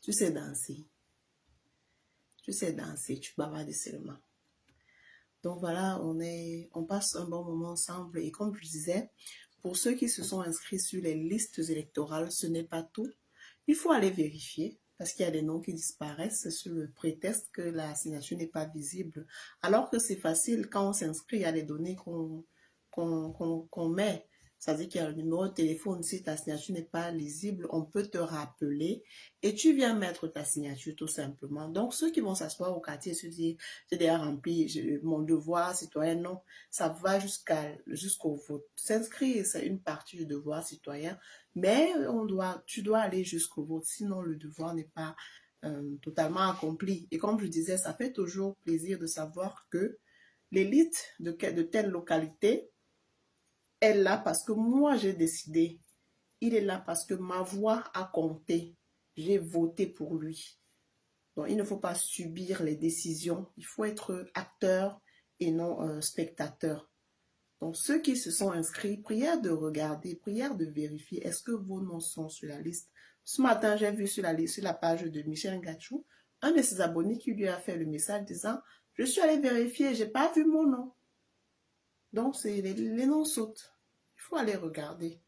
Tu sais danser. Tu sais danser, tu bavardes seulement. Donc voilà, on passe un bon moment ensemble. Et comme je disais, pour ceux qui se sont inscrits sur les listes électorales, ce n'est pas tout. Il faut aller vérifier parce qu'il y a des noms qui disparaissent sur le prétexte que la signature n'est pas visible. Alors que c'est facile, quand on s'inscrit, il y a des données qu'on met. Ça veut dire qu'il y a le numéro de téléphone. Si ta signature n'est pas lisible, on peut te rappeler et tu viens mettre ta signature tout simplement. Donc, ceux qui vont s'asseoir au quartier et se dire, j'ai déjà rempli mon devoir citoyen, non, ça va jusqu'au vote. S'inscrire, c'est une partie du devoir citoyen, mais tu dois aller jusqu'au vote, sinon le devoir n'est pas totalement accompli. Et comme je disais, ça fait toujours plaisir de savoir que l'élite de telle localité est là parce que moi j'ai décidé. Il est là parce que ma voix a compté. J'ai voté pour lui. Donc il ne faut pas subir les décisions. Il faut être acteur et non spectateur. Donc ceux qui se sont inscrits, prière de regarder, prière de vérifier, est-ce que vos noms sont sur la liste. Ce matin, j'ai vu sur la page de Michel Ngachou, un de ses abonnés qui lui a fait le message disant, je suis allé vérifier, j'ai pas vu mon nom. Donc les noms sautent. Il faut aller regarder.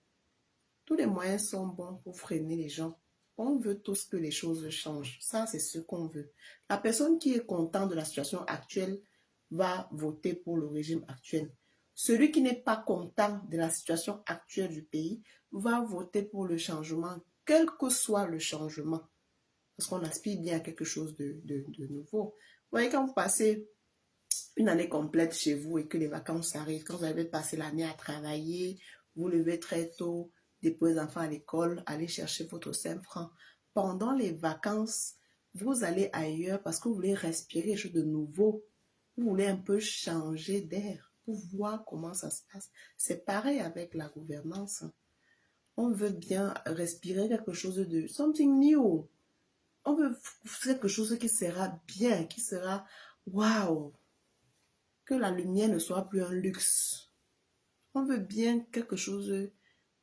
Tous les moyens sont bons pour freiner les gens. On veut tous que les choses changent. Ça, c'est ce qu'on veut. La personne qui est contente de la situation actuelle va voter pour le régime actuel. Celui qui n'est pas content de la situation actuelle du pays va voter pour le changement, quel que soit le changement. Parce qu'on aspire bien à quelque chose de nouveau. Vous voyez, quand vous passez une année complète chez vous et que les vacances arrivent, quand vous avez passé l'année à travailler, vous levez très tôt, déposez les enfants à l'école, allez chercher votre 5 francs. Pendant les vacances, vous allez ailleurs parce que vous voulez respirer quelque chose de nouveau. Vous voulez un peu changer d'air pour voir comment ça se passe. C'est pareil avec la gouvernance. On veut bien respirer quelque chose de something new. On veut quelque chose qui sera bien, qui sera waouh. Que la lumière ne soit plus un luxe. On veut bien quelque chose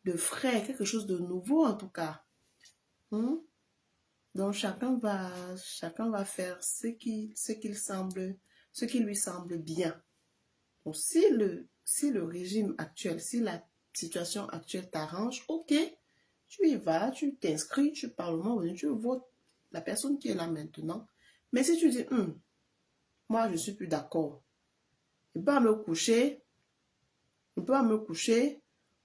de frais, quelque chose de nouveau en tout cas. Donc chacun va faire ce qui lui semble bien. Donc si le régime actuel, si la situation actuelle t'arrange, ok, tu y vas, tu t'inscris, tu parles au moment venu, tu votes la personne qui est là maintenant. Mais si tu dis, moi je suis plus d'accord, je ne peux pas me coucher,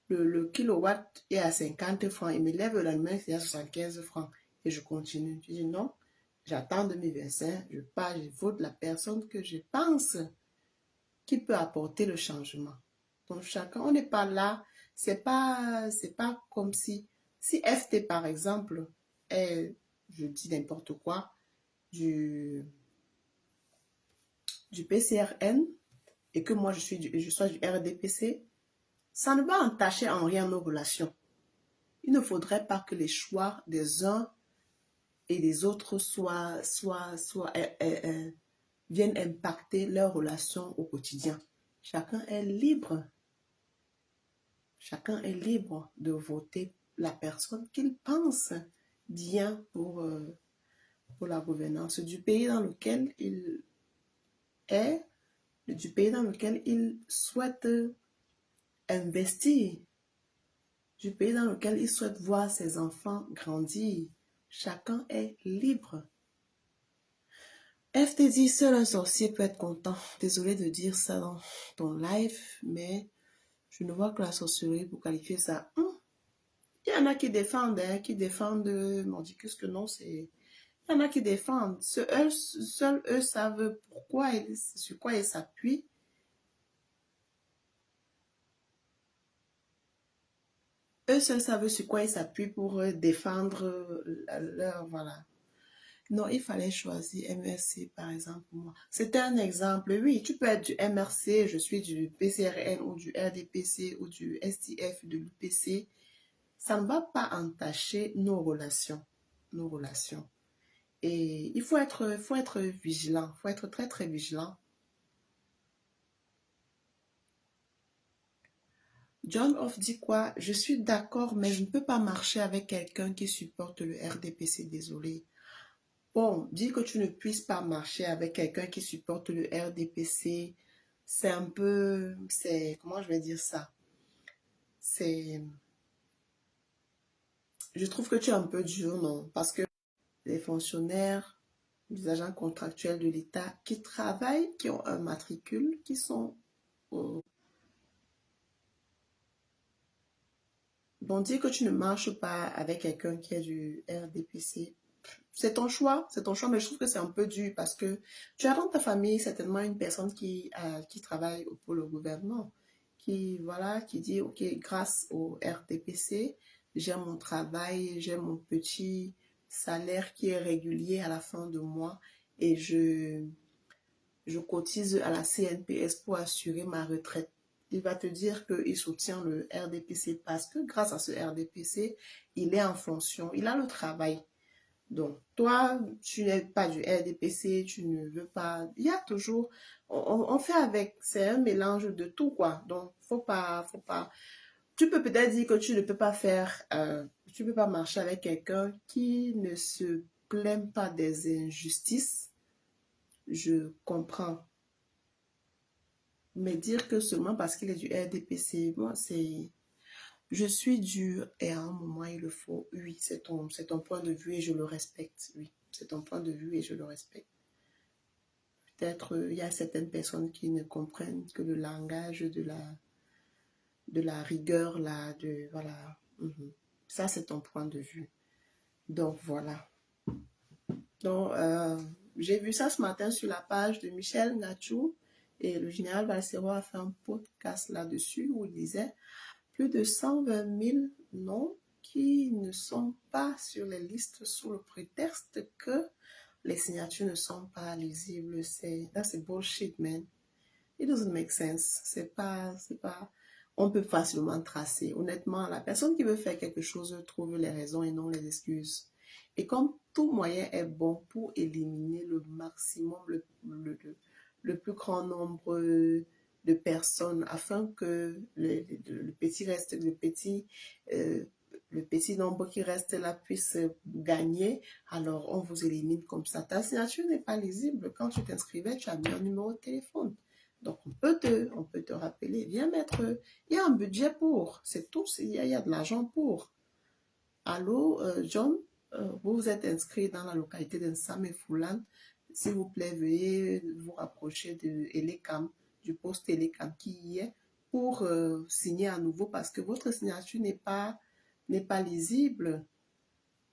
le kilowatt est à 50 francs, il me lève le lendemain, c'est à 75 francs, et je continue. Je dis non, j'attends 2025, je pars, je vote la personne que je pense qui peut apporter le changement. Donc chacun, on n'est pas là, c'est pas comme si FT par exemple est, je dis n'importe quoi, du PCRN, et que moi je sois du RDPC, ça ne va entacher en rien nos relations. Il ne faudrait pas que les choix des uns et des autres viennent impacter leurs relations au quotidien. Chacun est libre. Chacun est libre de voter la personne qu'il pense bien pour la gouvernance du pays dans lequel il est, du pays dans lequel il souhaite investir, du pays dans lequel il souhaite voir ses enfants grandir. Chacun est libre. FT dit, seul un sorcier peut être content. Désolé de dire ça dans ton live, mais je ne vois que la sorcellerie pour qualifier ça. Il y en a qui défendent, Mordicus que non, c'est... Il y en a qui défendent. Seuls eux savent sur quoi ils s'appuient. Eux seuls savent sur quoi ils s'appuient pour défendre voilà. Non, il fallait choisir MRC, par exemple, pour moi. C'était un exemple. Oui, tu peux être du MRC, je suis du PCRN ou du RDPC ou du STF, de l'UPC. Ça ne va pas entacher nos relations. Nos relations. Et il faut être vigilant. Il faut être très, très vigilant. John Off dit quoi? Je suis d'accord, mais je ne peux pas marcher avec quelqu'un qui supporte le RDPC, désolé. Bon, dire que tu ne puisses pas marcher avec quelqu'un qui supporte le RDPC, c'est un peu, comment je vais dire ça? C'est, je trouve que tu es un peu dur, non? Parce que les fonctionnaires, les agents contractuels de l'État qui travaillent, qui ont un matricule, qui sont au... Bon, dire que tu ne marches pas avec quelqu'un qui est du RDPC, c'est ton choix, mais je trouve que c'est un peu dur parce que tu as dans ta famille certainement une personne qui travaille pour le gouvernement, qui, voilà, qui dit, OK, grâce au RTPC, j'ai mon travail, j'ai mon petit salaire qui est régulier à la fin de mois et je cotise à la CNPS pour assurer ma retraite. Il va te dire qu'il soutient le RDPC parce que grâce à ce RDPC, il est en fonction, il a le travail. Donc, toi, tu n'es pas du RDPC, tu ne veux pas. Il y a toujours. On fait avec. C'est un mélange de tout, quoi. Donc, faut pas. Tu peux peut-être dire que tu ne peux pas faire. Tu ne peux pas marcher avec quelqu'un qui ne se plaint pas des injustices. Je comprends. Mais dire que seulement parce qu'il est du RDPC, moi, c'est. Je suis dur et à un moment, il le faut. Oui, c'est ton point de vue et je le respecte. Oui, c'est ton point de vue et je le respecte. Peut-être il y a certaines personnes qui ne comprennent que le langage de la rigueur, là, de, voilà. Ça, c'est ton point de vue. Donc, voilà. Donc, j'ai vu ça ce matin sur la page de Michel Ngachou et le général Valsero a fait un podcast là-dessus où il disait plus de 120 000 noms qui ne sont pas sur les listes sous le prétexte que les signatures ne sont pas lisibles. That's bullshit, man. It doesn't make sense. C'est pas, on peut facilement tracer. Honnêtement, la personne qui veut faire quelque chose trouve les raisons et non les excuses. Et comme tout moyen est bon pour éliminer le maximum, le plus grand nombre de personnes afin que le petit reste, euh, le petit nombre qui reste là puisse gagner, alors on vous élimine comme ça. Ta signature n'est pas lisible. Quand tu t'inscrivais, tu as mis un numéro de téléphone. Donc, on peut te rappeler, viens mettre, il y a un budget pour, c'est tout, y a de l'argent pour. Allô, John, vous vous êtes inscrit dans la localité de Nsame Foulan. S'il vous plaît, veuillez vous rapprocher de Elecam, du poste Elecam qui y est, pour signer à nouveau parce que votre signature n'est pas lisible.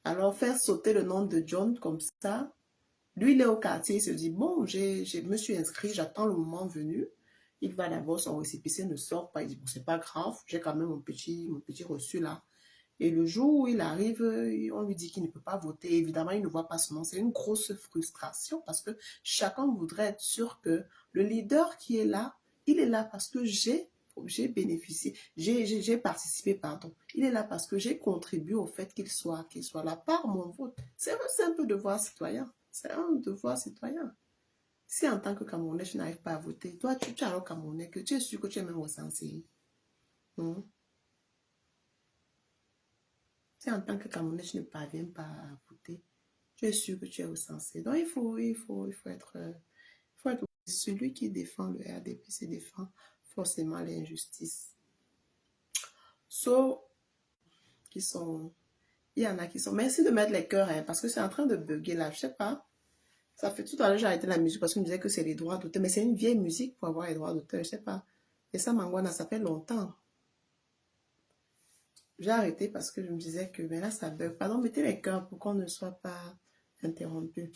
Alors, faire sauter le nom de John comme ça, lui, il est au quartier, il se dit, bon, je me suis inscrit, j'attends le moment venu. Il va d'abord, son récépissé ne sort pas. Il dit, bon, c'est pas grave, j'ai quand même mon petit reçu là. Et le jour où il arrive, on lui dit qu'il ne peut pas voter. Évidemment, il ne voit pas son nom. C'est une grosse frustration parce que chacun voudrait être sûr que le leader qui est là, il est là parce que j'ai bénéficié, j'ai participé, pardon. Il est là parce que j'ai contribué au fait qu'il soit là par mon vote. C'est un simple devoir citoyen. C'est un devoir citoyen. Si en tant que Camerounais, tu n'arrives pas à voter, toi, tu es alors Camerounais, que tu es sûr que tu es même recensé. Hmm. Si en tant que Camerounais, tu ne parviens pas à voter, tu es sûr que tu es recensé. Donc, il faut être celui qui défend le RDPC défend forcément l'injustice. So, qui sont, il y en a qui sont, merci de mettre les cœurs, hein, parce que c'est en train de bugger là, je sais pas. Ça fait tout à l'heure, j'ai arrêté la musique parce qu'on me disait que c'est les droits d'auteur, mais c'est une vieille musique pour avoir les droits d'auteur, je sais pas. Et ça, Mangwana, ça fait longtemps. J'ai arrêté parce que je me disais que mais là, ça bug. Pardon, mettez les cœurs pour qu'on ne soit pas interrompu.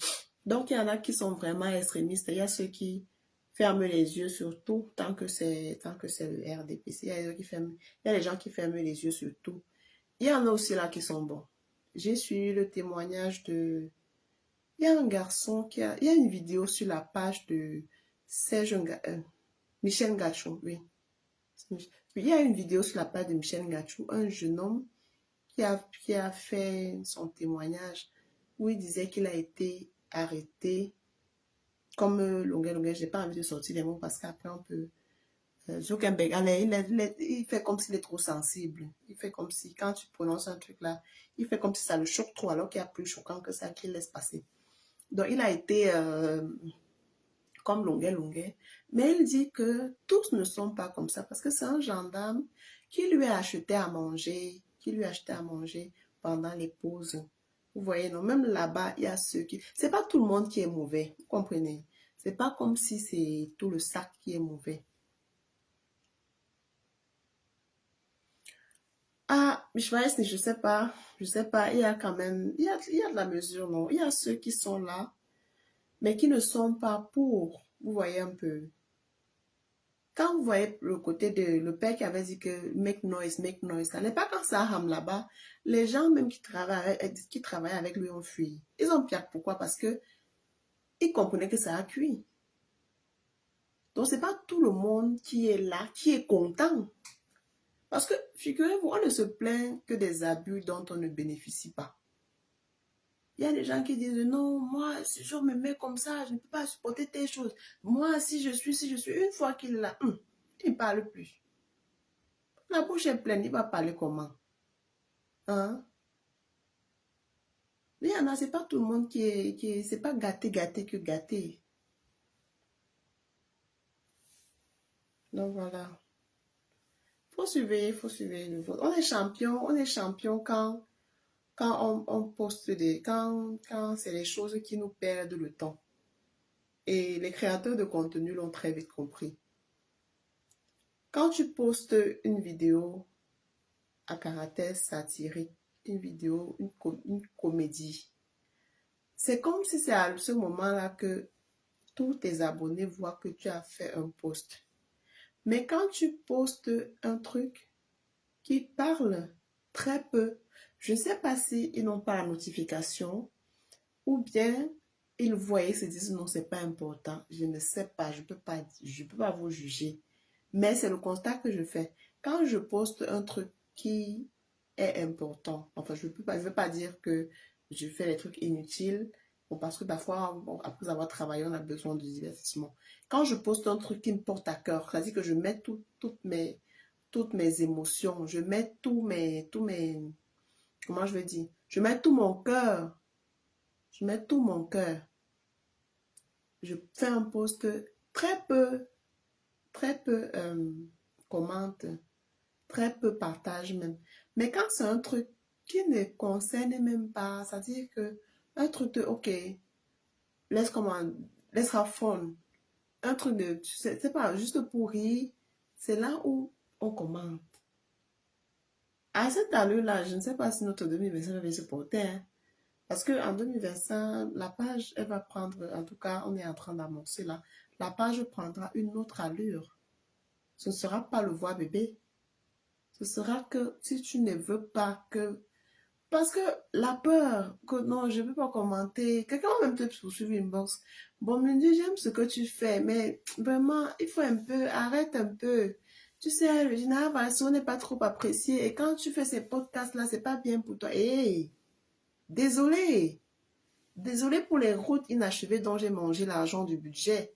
Donc, il y en a qui sont vraiment extrémistes. Il y a ceux qui ferment les yeux sur tout tant que c'est le RDPC. Il y a les gens qui ferment les yeux sur tout. Il y en a aussi là qui sont bons. J'ai suivi le témoignage de... Il y a un garçon qui a... Il y a une vidéo sur la page de Serge Michel Gachon, oui. Il y a une vidéo sur la page de Michel Ngachou, un jeune homme qui a fait son témoignage où il disait qu'il a été arrêté comme Longuet, je n'ai pas envie de sortir les mots parce qu'après on peut Zuckerberg, allez, il fait comme s'il est trop sensible. Il fait comme si, quand tu prononces un truc là, il fait comme si ça le choque trop, alors qu'il y a plus choquant que ça qu'il laisse passer. Donc, il a été comme Longuet Longuet. Mais il dit que tous ne sont pas comme ça, parce que c'est un gendarme qui lui a acheté à manger, pendant les pauses. Vous voyez, non, même là-bas, il y a ceux qui... C'est pas tout le monde qui est mauvais, vous comprenez? C'est pas comme si c'est tout le sac qui est mauvais. Ah, je weiß nicht, je sais pas, il y a quand même, il y a de la mesure, non? Il y a ceux qui sont là, mais qui ne sont pas pour, vous voyez un peu. Quand vous voyez le côté de le père qui avait dit que make noise, ça n'est pas quand ça rame là-bas, les gens même qui travaillent avec lui ont fui. Ils ont pire, pourquoi? Parce que ils comprenaient que ça a cuit. Donc, c'est pas tout le monde qui est là, qui est content. Parce que, figurez-vous, on ne se plaint que des abus dont on ne bénéficie pas. Il y a des gens qui disent, non, moi, si je me mets comme ça, je ne peux pas supporter telle chose. Moi, si je suis, une fois qu'il est là, il ne parle plus. La bouche est pleine, il va parler comment? Hein? Il y en a, c'est pas tout le monde c'est pas gâté que gâté. Donc voilà. Faut surveiller le vote. On est champion quand on poste quand c'est les choses qui nous perdent le temps. Et les créateurs de contenu l'ont très vite compris. Quand tu postes une vidéo à caractère satirique, une vidéo, une comédie, c'est comme si c'est à ce moment-là que tous tes abonnés voient que tu as fait un post. Mais quand tu postes un truc qui parle très peu, je ne sais pas si ils n'ont pas la notification ou bien ils voient et se disent non, c'est pas important. Je ne sais pas, je peux pas vous juger. Mais c'est le constat que je fais. Quand je poste un truc qui est important, enfin, je ne veux pas dire que je fais des trucs inutiles, parce que parfois, après avoir travaillé, on a besoin de divertissement. Quand je poste un truc qui me porte à cœur, c'est-à-dire que je mets toutes mes émotions, je mets comment je vais dire, je mets tout mon cœur, je mets tout mon cœur. Je fais un post très peu commente, très peu partage même. Mais quand c'est un truc qui ne concerne même pas, c'est-à-dire que un truc de, ok, laisse comment, laisse have fun, un truc de, c'est pas juste pour rire, c'est là où on commente. À cette allure-là, je ne sais pas si notre 2025 va se porter, hein. Parce qu'en 2025, la page, elle va prendre, en tout cas, on est en train d'annoncer là, la page prendra une autre allure. Ce ne sera pas le voix bébé. Ce sera que si tu ne veux pas que... Parce que la peur, que non, je ne peux pas commenter. Quelqu'un va même te poursuivre une box. Bon, me dit, j'aime ce que tu fais, mais vraiment, il faut un peu, arrête un peu. Tu sais, le général Valso n'est pas trop apprécié. Et quand tu fais ces podcasts-là, c'est pas bien pour toi. Hey, désolé. Désolé pour les routes inachevées dont j'ai mangé l'argent du budget.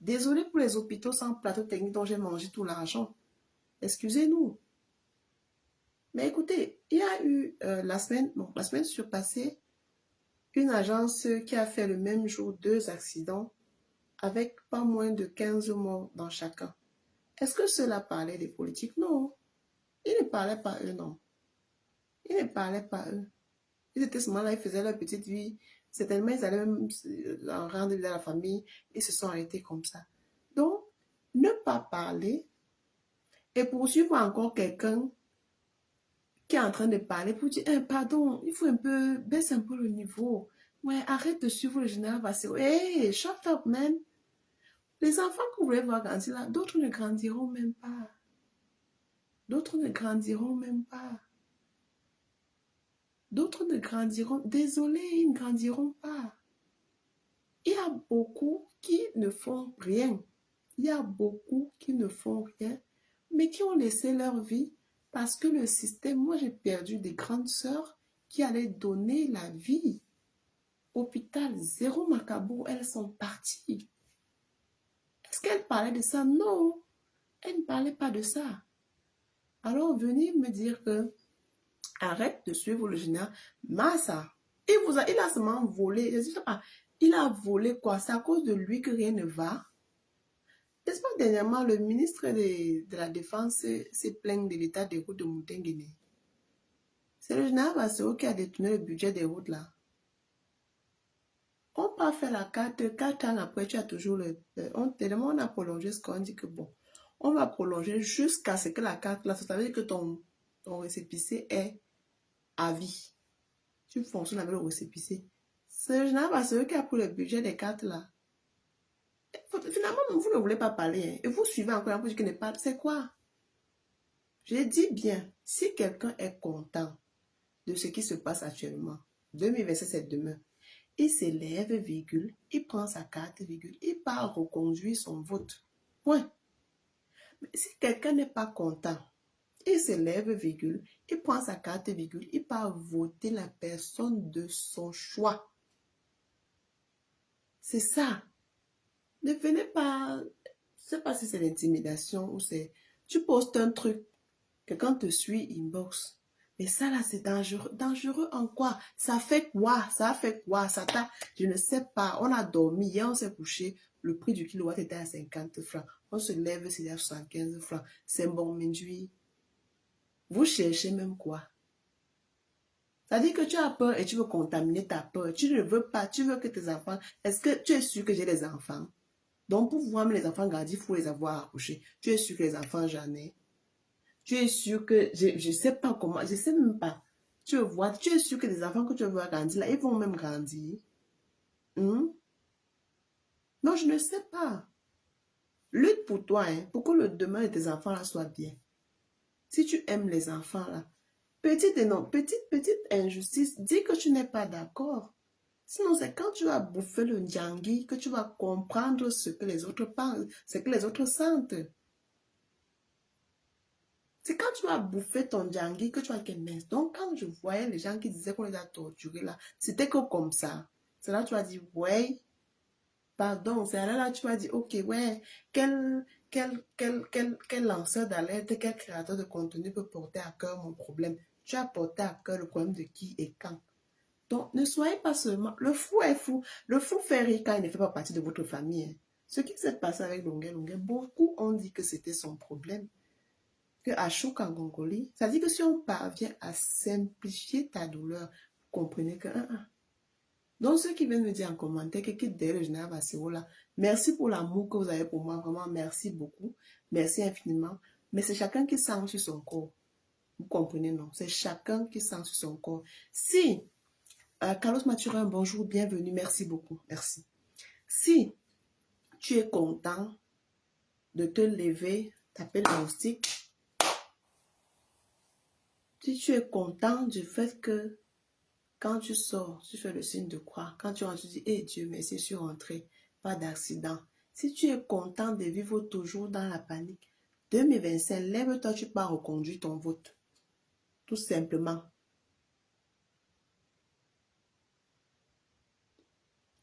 Désolé pour les hôpitaux sans plateau technique dont j'ai mangé tout l'argent. Excusez-nous. Mais écoutez, il y a eu la semaine surpassée, une agence qui a fait le même jour 2 accidents avec pas moins de 15 morts dans chacun. Est-ce que cela parlait des politiques? Non. Ils ne parlaient pas eux, non. Ils ne parlaient pas eux. Ils étaient seulement là, ils faisaient leur petite vie. Certainement, ils allaient même en rendre à la famille. Ils se sont arrêtés comme ça. Donc, ne pas parler et poursuivre encore quelqu'un qui est en train de parler pour dire, hey, pardon, il faut un peu, baisse un peu le niveau. Ouais, arrête de suivre le général Vassero. Hey, shut up, man. Les enfants que vous voulez voir grandir là, d'autres ne grandiront même pas. D'autres ne grandiront même pas. D'autres ne grandiront, désolé, ils ne grandiront pas. Il y a beaucoup qui ne font rien. Il y a beaucoup qui ne font rien, mais qui ont laissé leur vie parce que le système, moi j'ai perdu des grandes sœurs qui allaient donner la vie. Hôpital, zéro macabre, elles sont parties. Est-ce qu'elles parlaient de ça? Non. Elle ne parlait pas de ça. Alors, venez me dire que arrête de suivre le général Massa. Il a seulement volé, je ne sais pas, il a volé quoi? C'est à cause de lui que rien ne va. N'est-ce pas, dernièrement, le ministre de la Défense s'est plaint de l'état des routes de Moutenguine. C'est le général Basseo qui a détourné le budget des routes là. On peut faire la carte, 4 ans après, tu as toujours tellement on a prolongé ce qu'on dit que bon, on va prolonger jusqu'à ce que la carte là, ça veut dire que ton récépissé est à vie. Tu fonctionnes avec le récépissé. C'est le général Basseo qui a pris le budget des cartes là. Finalement, vous ne voulez pas parler. Hein, et vous suivez encore un peu qui n'est pas. C'est quoi? J'ai dit bien, si quelqu'un est content de ce qui se passe actuellement, 2027 c'est demain, il s'élève, virgule, il prend sa carte, virgule, il part reconduire son vote. Point. Mais si quelqu'un n'est pas content, il s'élève, virgule, il prend sa carte, virgule, il part voter la personne de son choix. C'est ça. Ne venez pas, je ne sais pas si c'est l'intimidation ou c'est, tu postes un truc, quelqu'un te suit inbox. Mais ça là, c'est dangereux. Dangereux en quoi? Ça fait quoi? Ça a fait quoi? Ça t'a, je ne sais pas. On a dormi, hier on s'est couché, le prix du kilowatt était à 50 francs. On se lève, c'est à 75 francs. C'est bon, Minjui. Vous cherchez même quoi? Ça dit que tu as peur et tu veux contaminer ta peur. Tu ne veux pas, tu veux que tes enfants... Est-ce que tu es sûr que j'ai des enfants? Donc, pour voir les enfants grandir, il faut les avoir accouchés. Tu es sûr que les enfants, j'en ai. Tu es sûr que... Je ne sais pas comment, je ne sais même pas. Tu vois, tu es sûr que les enfants que tu veux voir grandir, là, ils vont même grandir. Non, je ne sais pas. Lutte pour toi, hein, pour que le demain de tes enfants là soit bien. Si tu aimes les enfants là, petite injustice, dis que tu n'es pas d'accord. Sinon, c'est quand tu vas bouffer le ndjangui que tu vas comprendre ce que les autres pensent, ce que les autres sentent. C'est quand tu vas bouffer ton ndjangui que tu vas dire, mince. Donc, quand je voyais les gens qui disaient qu'on les a torturés là, c'était que comme ça. C'est là que tu vas dire, ouais, pardon. C'est là que tu vas dire, ok, ouais, quel lanceur d'alerte, quel créateur de contenu peut porter à cœur mon problème? Tu as porté à cœur le problème de qui et quand? Donc, ne soyez pas seulement... Le fou est fou. Le fou fait rire quand il ne fait pas partie de votre famille. Hein. Ce qui s'est passé avec Longuet, beaucoup ont dit que c'était son problème. Que à Chokangongoli, ça dit que si on parvient à simplifier ta douleur, vous comprenez que... Donc, ceux qui viennent me dire en commentaire que derrière le général Bassero là, merci pour l'amour que vous avez pour moi. Vraiment, merci beaucoup. Merci infiniment. Mais c'est chacun qui sent sur son corps. Vous comprenez, non? C'est chacun qui sent sur son corps. Si... Carlos Mathurin, bonjour, bienvenue, merci beaucoup, merci. Si tu es content de te lever, taper le stick, si tu es content du fait que quand tu sors, tu fais le signe de croix, quand tu rentres, tu dis, eh Dieu, merci, je suis rentré, pas d'accident. Si tu es content de vivre toujours dans la panique, 2025, lève-toi, tu pars reconduire ton vote, tout simplement.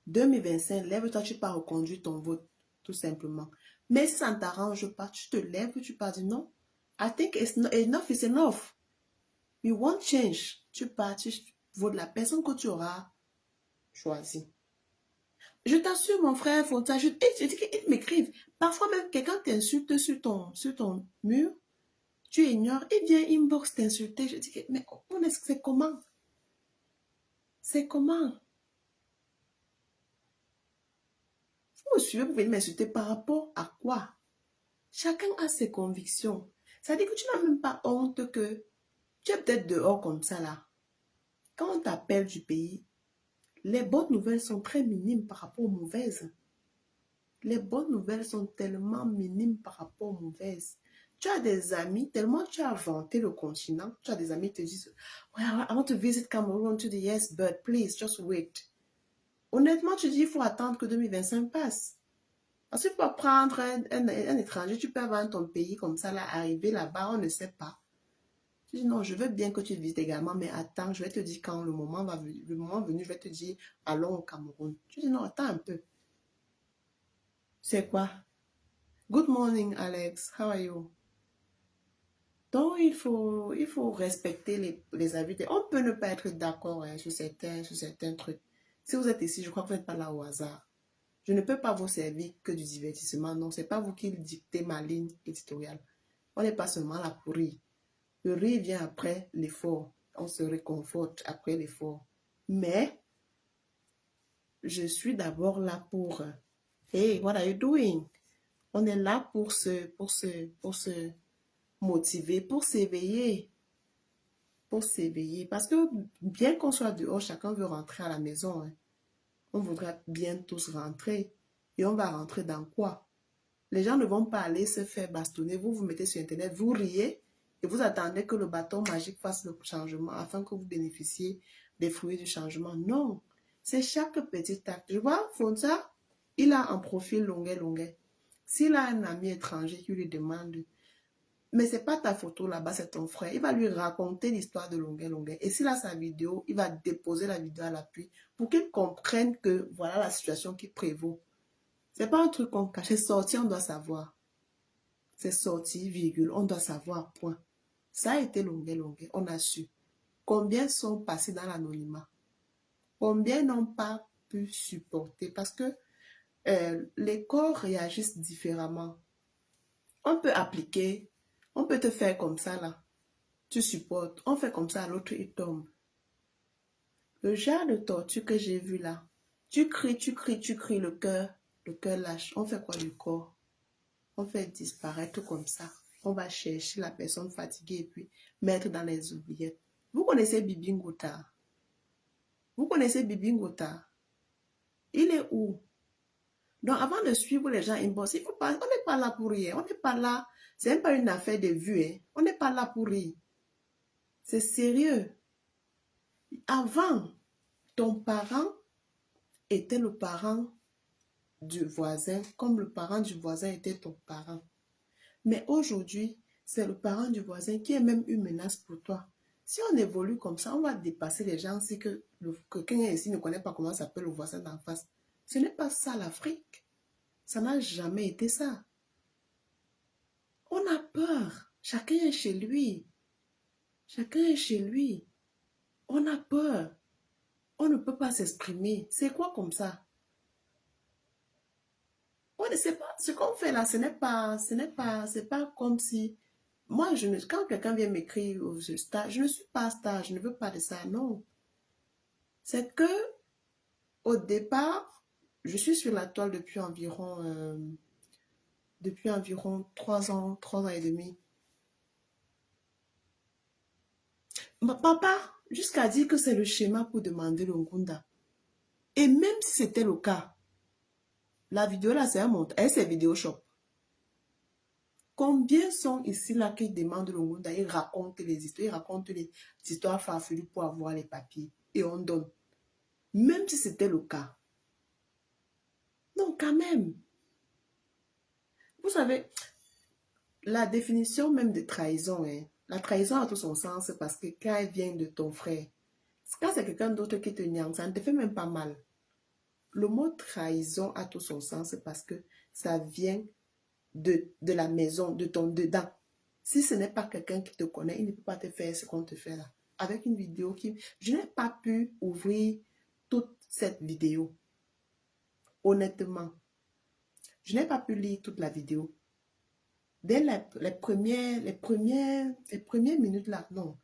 2025, lève-toi, tu pars reconduire ton vote, tout simplement. Mais si ça ne t'arrange pas, tu te lèves, tu pars dire non. I think enough is enough. We want change. Tu pars, tu votes la personne que tu auras choisie. Je t'assure, mon frère, faut t'ajouter. Je dis qu'ils m'écrivent. Parfois même, quelqu'un t'insulte sur ton mur, tu ignores, et vient inbox t'insulter. Je dis, mais c'est comment? C'est comment? Vous me suivez, vous venez m'insulter par rapport à quoi? Chacun a ses convictions. Ça dit que tu n'as même pas honte que tu es peut-être dehors comme ça là. Quand on t'appelle du pays, les bonnes nouvelles sont très minimes par rapport aux mauvaises. Les bonnes nouvelles sont tellement minimes par rapport aux mauvaises. Tu as des amis, tellement tu as vanté le continent, tu as des amis qui te disent, well, I want to visit Cameroon. Tu dis, yes, but please, just wait. Honnêtement, tu dis, il faut attendre que 2025 passe. Parce qu'il faut pas prendre un étranger, tu peux avoir ton pays comme ça, là, arriver là-bas, on ne sait pas. Tu dis non, je veux bien que tu visites également, mais attends, je vais te dire quand le moment venu, je vais te dire, allons au Cameroun. Tu dis non, attends un peu. C'est quoi? Good morning, Alex. How are you? Donc, il faut respecter les avis. On peut ne pas être d'accord hein, sur certains trucs. Si vous êtes ici, je crois que vous n'êtes pas là au hasard. Je ne peux pas vous servir que du divertissement. Non, c'est pas vous qui dictez ma ligne éditoriale. On n'est pas seulement là pour rire. Le rire vient après l'effort. On se réconforte après l'effort. Mais, je suis d'abord là pour... Hey, what are you doing? On est là pour se motiver, pour s'éveiller. Pour s'éveiller. Parce que bien qu'on soit dehors, chacun veut rentrer à la maison. Hein. On voudra bien tous rentrer. Et on va rentrer dans quoi? Les gens ne vont pas aller se faire bastonner. Vous vous mettez sur Internet, vous riez et vous attendez que le bâton magique fasse le changement afin que vous bénéficiez des fruits du changement. Non. C'est chaque petit acte. Je vois, Fonsa, il a un profil longuet. S'il a un ami étranger qui lui demande, mais c'est pas ta photo là-bas, c'est ton frère, il va lui raconter l'histoire de longuet. Et s'il a sa vidéo, il va déposer la vidéo à l'appui pour qu'il comprenne que voilà la situation qui prévaut. C'est pas un truc qu'on cache, c'est sorti, on doit savoir. C'est sorti, virgule, on doit savoir, point. Ça a été longuet, on a su. Combien sont passés dans l'anonymat? Combien n'ont pas pu supporter? Parce que les corps réagissent différemment. On peut appliquer, on peut te faire comme ça là. Tu supportes, on fait comme ça, l'autre il tombe. Le genre de torture que j'ai vu là, tu cries, le cœur lâche. On fait quoi du corps? On fait disparaître comme ça. On va chercher la personne fatiguée et puis mettre dans les oubliettes. Vous connaissez Bibi Ngota? Vous connaissez Bibi Ngota? Il est où? Donc avant de suivre les gens inbox, il faut pas, on n'est pas là pour rire. On n'est pas là. C'est même pas une affaire de vue. Hein. On n'est pas là pour rire. C'est sérieux. Avant, ton parent était le parent du voisin, comme le parent du voisin était ton parent. Mais aujourd'hui, c'est le parent du voisin qui est même une menace pour toi. Si on évolue comme ça, on va dépasser les gens si que quelqu'un ici ne connaît pas comment s'appelle le voisin d'en face. Ce n'est pas ça l'Afrique. Ça n'a jamais été ça. On a peur. Chacun est chez lui. Chacun est chez lui. On a peur. On ne peut pas s'exprimer. C'est quoi comme ça? On ne sait pas. Ce qu'on fait là, c'est pas comme si... Moi, quand quelqu'un vient m'écrire au stage, je ne suis pas star, je ne veux pas de ça, non. C'est que, au départ, je suis sur la toile depuis environ 3 ans et demi. Ma papa, jusqu'à dire que c'est le schéma pour demander le Ngunda. Et même si c'était le cas, la vidéo là, c'est un montage, c'est vidéo shop. Combien sont ici là qui demandent le Ngunda, ils racontent les histoires, ils racontent les histoires farfelues pour avoir les papiers. Et on donne. Même si c'était le cas. Non, quand même. Vous savez, la définition même de trahison, hein, la trahison a tout son sens parce que quand elle vient de ton frère, quand c'est quelqu'un d'autre qui te niaque, ça ne te fait même pas mal. Le mot trahison a tout son sens parce que ça vient de la maison, de ton dedans. Si ce n'est pas quelqu'un qui te connaît, il ne peut pas te faire ce qu'on te fait là. Avec une vidéo qui... Je n'ai pas pu ouvrir toute cette vidéo. Honnêtement. Je n'ai pas pu lire toute la vidéo. Dès les premières minutes là, non.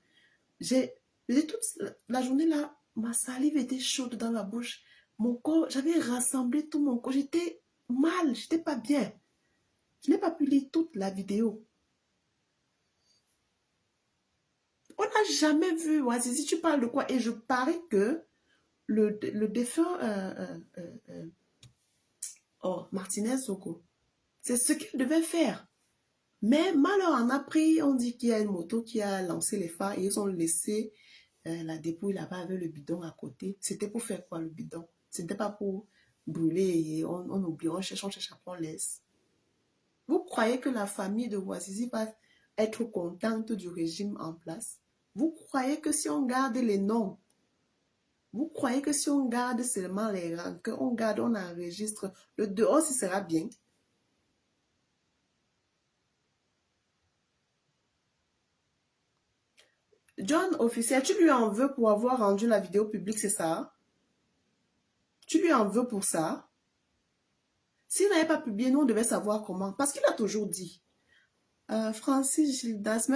Toute la journée là, ma salive était chaude dans la bouche. Mon corps, j'avais rassemblé tout mon corps. J'étais mal, j'étais pas bien. Je n'ai pas pu lire toute la vidéo. On n'a jamais vu, si tu parles de quoi? Et je parie que le défunt Martinez Soko, c'est ce qu'il devait faire. Mais malheur en a pris, on dit qu'il y a une moto qui a lancé les phares et ils ont laissé la dépouille là-bas avec le bidon à côté. C'était pour faire quoi le bidon? Ce n'était pas pour brûler et on oublie, on cherche, on laisse. Vous croyez que la famille de Bouazizi va être contente du régime en place? Vous croyez que si on garde les noms, vous croyez que si on garde seulement les rangs, qu'on garde, on enregistre, le dehors, ce sera bien? John officiel, tu lui en veux pour avoir rendu la vidéo publique, c'est ça? Tu lui en veux pour ça? S'il n'avait pas publié, nous, on devait savoir comment. Parce qu'il a toujours dit. Francis Gildas,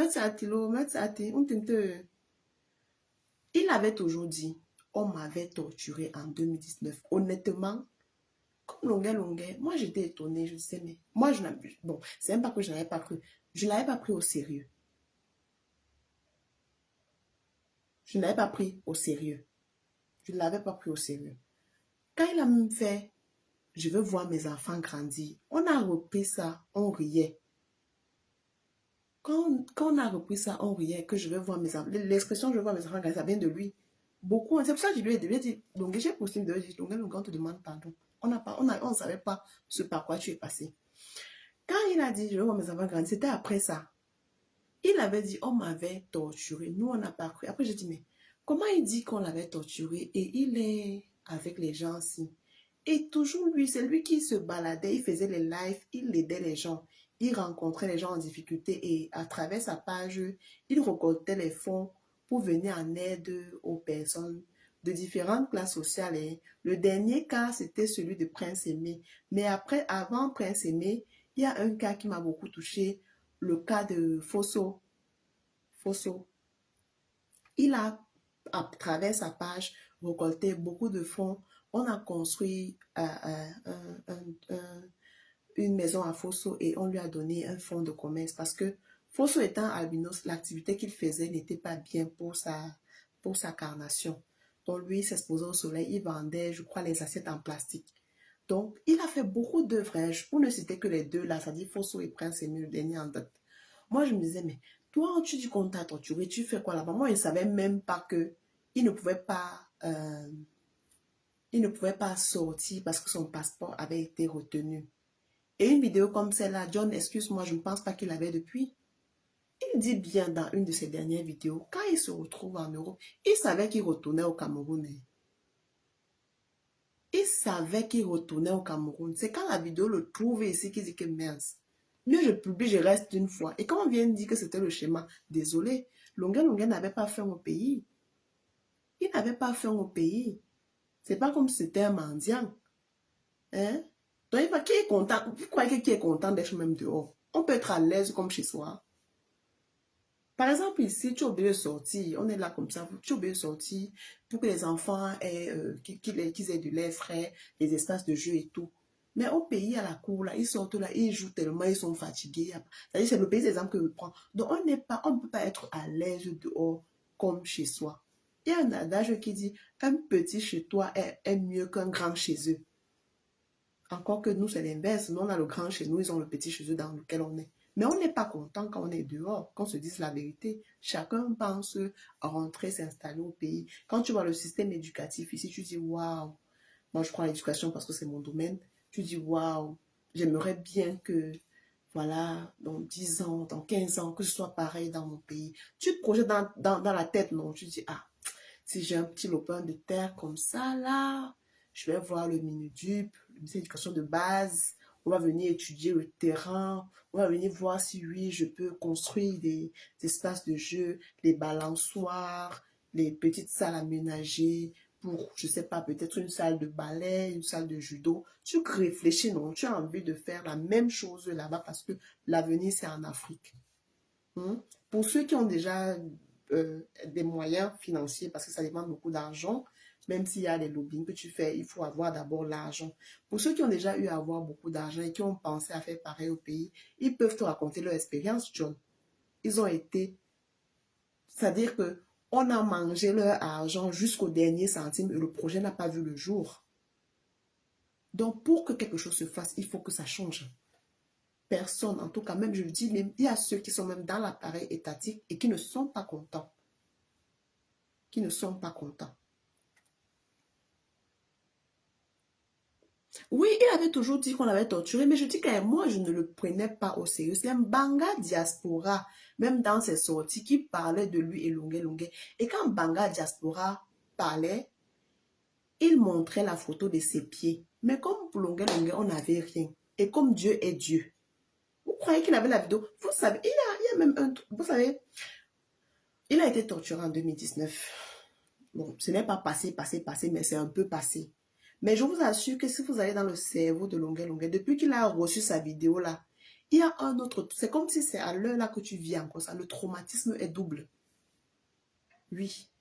il avait toujours dit, on m'avait torturé en 2019. Honnêtement, comme longuet, moi j'étais étonnée, je disais, mais moi je n'avais, bon, c'est même pas que je n'avais pas cru, je ne l'avais pas pris au sérieux. Je ne l'avais pas pris au sérieux. Je ne l'avais pas pris au sérieux. Quand il a même fait, je veux voir mes enfants grandir, on a repris ça, on riait. Quand on a repris ça, on riait que je veux voir mes enfants. L'expression je veux voir mes enfants grandir, ça vient de lui. Beaucoup, c'est pour ça que je lui ai dit, donc j'ai possible de dire, donc on te demande pardon. On ne savait pas ce par quoi tu es passé. Quand il a dit, je veux voir mes enfants grandir, c'était après ça. Il avait dit, on m'avait torturé. Nous, on n'a pas cru. Après, j'ai dit, mais comment il dit qu'on l'avait torturé et il est avec les gens aussi? Et toujours lui, c'est lui qui se baladait, il faisait les lives, il aidait les gens. Il rencontrait les gens en difficulté et à travers sa page, il récoltait les fonds pour venir en aide aux personnes de différentes classes sociales. Et le dernier cas, c'était celui de Prince Aimé. Mais après, avant Prince Aimé, il y a un cas qui m'a beaucoup touché, le cas de Fosso. Fosso. Il a, à travers sa page, récolté beaucoup de fonds. On a construit une maison à Fosso et on lui a donné un fonds de commerce parce que Fosso étant albinos, l'activité qu'il faisait n'était pas bien pour sa carnation. Donc lui, il s'exposait au soleil, il vendait, je crois, les assiettes en plastique. Donc, il a fait beaucoup d'œuvres. Pour ne citer que les deux là, c'est-à-dire Fosso et Prince Aimé, le dernier en date. Moi, je me disais, mais toi, tu dis qu'on t'a torturé, tu fais quoi là-bas? Moi, je ne savais même pas que il ne pouvait pas, il ne pouvait pas sortir parce que son passeport avait été retenu. Et une vidéo comme celle-là, John, excuse-moi, je ne pense pas qu'il avait depuis. Il dit bien dans une de ses dernières vidéos, quand il se retrouve en Europe, il savait qu'il retournait au Cameroun. Il savait qu'il retournait au Cameroun. C'est quand la vidéo le trouve ici qu'il dit que mince. Mieux je publie, je reste une fois. Et quand on vient de dire que c'était le schéma, désolé, Longuet n'avait pas faim au pays. Il n'avait pas faim au pays. C'est pas comme si c'était un mendiant. Hein? Donc, qui est content? Vous croyez qui est content d'être même dehors? On peut être à l'aise comme chez soi. Par exemple, ici, tu es obligé de sortir. On est là comme ça. Tu es obligé de sortir pour que les enfants aient, qu'ils aient de l'air frais, des espaces de jeu et tout. Mais au pays, à la cour, là, ils sortent là, ils jouent tellement, ils sont fatigués. C'est-à-dire, c'est le pays des exemples que je prends. Donc, on ne peut pas être à l'aise dehors comme chez soi. Il y a un adage qui dit, un petit chez toi est mieux qu'un grand chez eux. Encore que nous, c'est l'inverse. Nous, on a le grand chez nous, ils ont le petit chez eux dans lequel on est. Mais on n'est pas content quand on est dehors, qu'on se dise la vérité. Chacun pense à rentrer, s'installer au pays. Quand tu vois le système éducatif ici, tu dis waouh. Moi, je prends l'éducation parce que c'est mon domaine. Tu dis waouh, j'aimerais bien que, voilà, dans 10 ans, dans 15 ans, que ce soit pareil dans mon pays. Tu te projettes dans la tête, non? Tu dis, ah, si j'ai un petit lopin de terre comme ça, là, je vais voir le Minudup, le ministère de l'éducation de base. On va venir étudier le terrain. On va venir voir si, oui, je peux construire des espaces de jeu, les balançoires, les petites salles aménagées pour, je ne sais pas, peut-être une salle de ballet, une salle de judo. Tu réfléchis, non? Tu as envie de faire la même chose là-bas parce que l'avenir, c'est en Afrique. Pour ceux qui ont déjà des moyens financiers, parce que ça demande beaucoup d'argent, même s'il y a les lobbying que tu fais, il faut avoir d'abord l'argent. Pour ceux qui ont déjà eu à avoir beaucoup d'argent et qui ont pensé à faire pareil au pays, ils peuvent te raconter leur expérience, John. Ils ont été, c'est-à-dire que on a mangé leur argent jusqu'au dernier centime et le projet n'a pas vu le jour. Donc, pour que quelque chose se fasse, il faut que ça change. Personne, en tout cas, même je le dis, même, il y a ceux qui sont même dans l'appareil étatique et qui ne sont pas contents. Qui ne sont pas contents. Oui, il avait toujours dit qu'on l'avait torturé, mais je dis que moi, je ne le prenais pas au sérieux. C'est un Banga Diaspora, même dans ses sorties, qui parlait de lui et Longuet. Et quand Banga Diaspora parlait, il montrait la photo de ses pieds. Mais comme pour Longuet, on n'avait rien. Et comme Dieu est Dieu. Vous croyez qu'il avait la vidéo? Vous savez, il y a même un truc, vous savez, Il a été torturé en 2019. Bon, ce n'est pas passé, mais c'est un peu passé. Mais je vous assure que si vous allez dans le cerveau de Longuet Longuet, depuis qu'il a reçu sa vidéo là, il y a un autre. C'est comme si c'est à l'heure là que tu vis encore ça. Le traumatisme est double. Oui.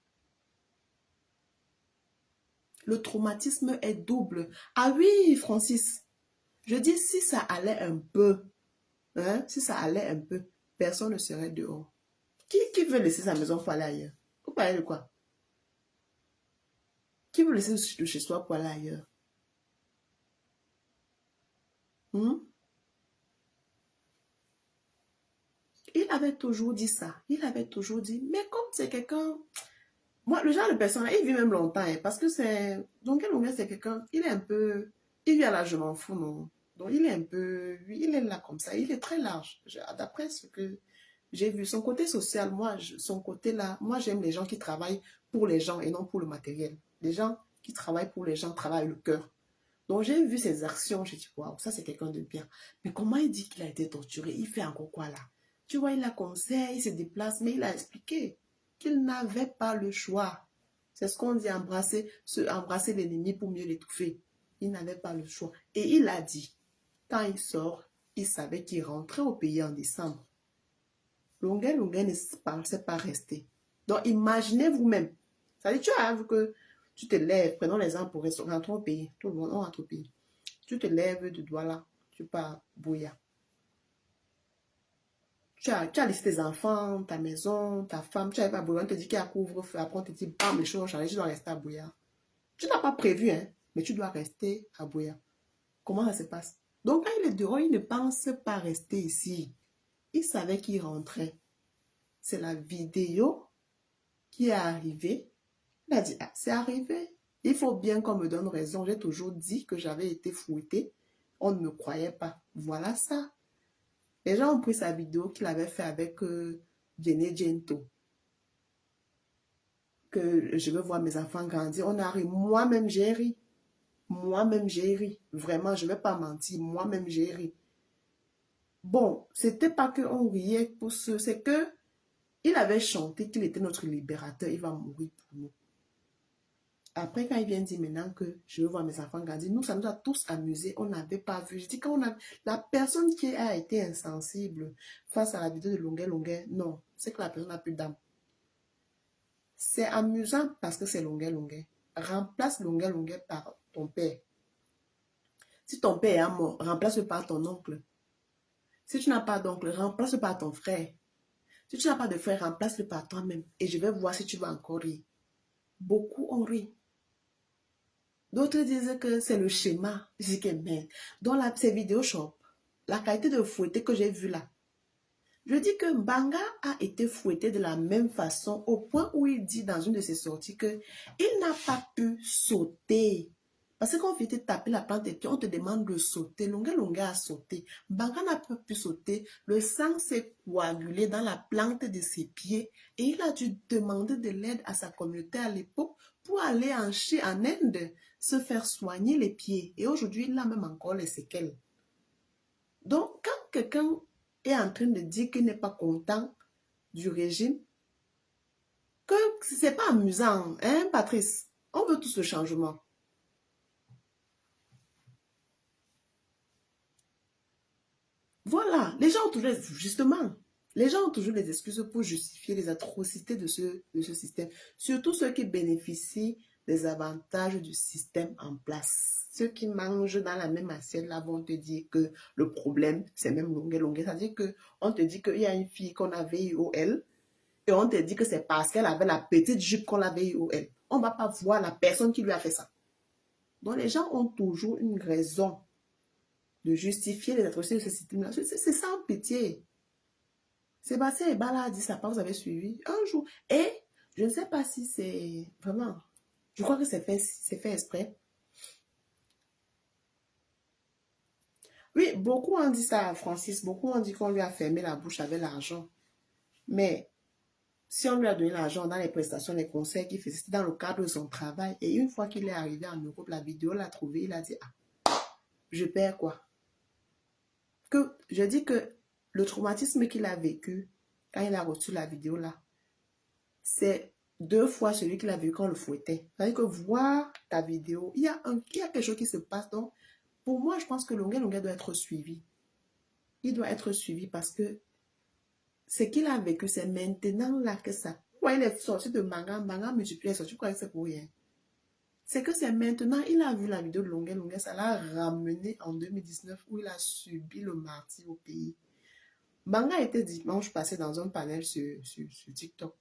Le traumatisme est double. Ah oui, Francis. Je dis si ça allait un peu, hein, si ça allait un peu, personne ne serait dehors. Qui veut laisser sa maison pour aller ailleurs? Vous parlez de quoi? Qui veut laisser de chez soi pour aller ailleurs? Hmm? Il avait toujours dit ça. Il avait toujours dit, mais comme c'est quelqu'un... Moi, le genre de personne, il vit même longtemps, hein, parce que c'est... Donc, c'est quelqu'un, il est un peu... Il vit à l'âge, je m'en fous, non. Donc, il est un peu... Il est là comme ça. Il est très large. D'après ce que j'ai vu, son côté social, moi, son côté là, moi, j'aime les gens qui travaillent pour les gens et non pour le matériel. Les gens qui travaillent pour les gens travaillent le cœur. Donc, j'ai vu ses actions, j'ai dit, waouh, ça, c'est quelqu'un de bien. Mais comment il dit qu'il a été torturé? Il fait encore quoi là? Tu vois, il a conseil, il se déplace, mais il a expliqué qu'il n'avait pas le choix. C'est ce qu'on dit, embrasser l'ennemi pour mieux l'étouffer. Il n'avait pas le choix. Et il a dit, quand il sort, il savait qu'il rentrait au pays en décembre. Longuet ne pensait pas rester. Donc, imaginez vous-même. Ça dit, tu as vu que tu te lèves, prenons l'exemple pour rentrer au pays. Tout le monde rentre au pays. Tu te lèves de Douala, tu pars à Bouya. Tu as laissé tes enfants, ta maison, ta femme, tu n'avais pas Bouya, on te dit qu'il y a couvre-feu, après on te dit, bam, les choses ont changé, tu dois rester à Bouya. Tu n'as pas prévu, hein, mais tu dois rester à Bouya. Comment ça se passe? Donc, quand il est dehors, il ne pense pas rester ici. Il savait qu'il rentrait. C'est la vidéo qui est arrivée. Il a dit, ah, c'est arrivé. Il faut bien qu'on me donne raison. J'ai toujours dit que j'avais été fouettée. On ne me croyait pas. Voilà ça. Les gens ont pris sa vidéo qu'il avait fait avec Jenny Gento. Que je veux voir mes enfants grandir. On a ri. Moi-même, j'ai ri. Moi-même, j'ai ri. Vraiment, je ne vais pas mentir. Moi-même, j'ai ri. Bon, c'était pas qu'on riait pour ce. C'est que il avait chanté qu'il était notre libérateur. Il va mourir pour nous. Après, quand il vient dire maintenant que je veux voir mes enfants grandir, nous, ça nous a tous amusés. On n'avait pas vu. Je dis, quand on a... La personne qui a été insensible face à la vidéo de Longuet Longuet, non, c'est que la personne n'a plus d'âme. C'est amusant parce que c'est Longuet Longuet. Remplace Longuet Longuet par ton père. Si ton père est mort, remplace-le par ton oncle. Si tu n'as pas d'oncle, remplace-le par ton frère. Si tu n'as pas de frère, remplace-le par toi-même. Et je vais voir si tu vas encore rire. Beaucoup ont ri. D'autres disent que c'est le schéma. Je dis que merde. Dans ces vidéos shop, la qualité de fouetté que j'ai vu là, je dis que Mbanga a été fouetté de la même façon au point où il dit dans une de ses sorties que il n'a pas pu sauter. Parce que quand on vient te taper la plante des pieds, on te demande de sauter. Longuet a sauté. Mbanga n'a pas pu sauter. Le sang s'est coagulé dans la plante de ses pieds et il a dû demander de l'aide à sa communauté à l'époque pour aller en Inde se faire soigner les pieds. Et aujourd'hui, il a même encore les séquelles. Donc, quand quelqu'un est en train de dire qu'il n'est pas content du régime, que ce n'est pas amusant, hein, Patrice? On veut tous le changement. Voilà, les gens ont toujours, justement, les gens ont toujours des excuses pour justifier les atrocités de ce système. Surtout ceux qui bénéficient des avantages du système en place. Ceux qui mangent dans la même assiette, là, vont te dire que le problème, c'est même longuet. C'est-à-dire qu'on te dit qu'il y a une fille qu'on a VIOL et on te dit que c'est parce qu'elle avait la petite jupe qu'on l'a VIOL. On ne va pas voir la personne qui lui a fait ça. Donc, les gens ont toujours une raison de justifier les atrocités de ce système-là. C'est sans pitié. Sébastien Ebala a dit ça, vous avez suivi un jour. Et je ne sais pas si c'est vraiment... Je crois que c'est fait exprès. Oui, beaucoup ont dit ça, Francis. Beaucoup ont dit qu'on lui a fermé la bouche avec l'argent. Mais si on lui a donné l'argent dans les prestations, les conseils qu'il faisait, c'était dans le cadre de son travail. Et une fois qu'il est arrivé en Europe, la vidéo l'a trouvé, il a dit, ah, je perds quoi? Je dis que le traumatisme qu'il a vécu quand il a reçu la vidéo là, c'est 2 fois celui qu'il a vu quand on le fouettait. C'est-à-dire que voir ta vidéo, il y a quelque chose qui se passe. Donc, pour moi, je pense que Longuet doit être suivi. Il doit être suivi parce que ce qu'il a vécu, c'est maintenant là que ça... Ouais, il est sorti de manga multiplié, il est sorti, je crois que c'est pour rien. C'est que c'est maintenant, il a vu la vidéo de Longuet, ça l'a ramené en 2019 où il a subi le martyre au pays. Manga était dimanche passé dans un panel sur TikTok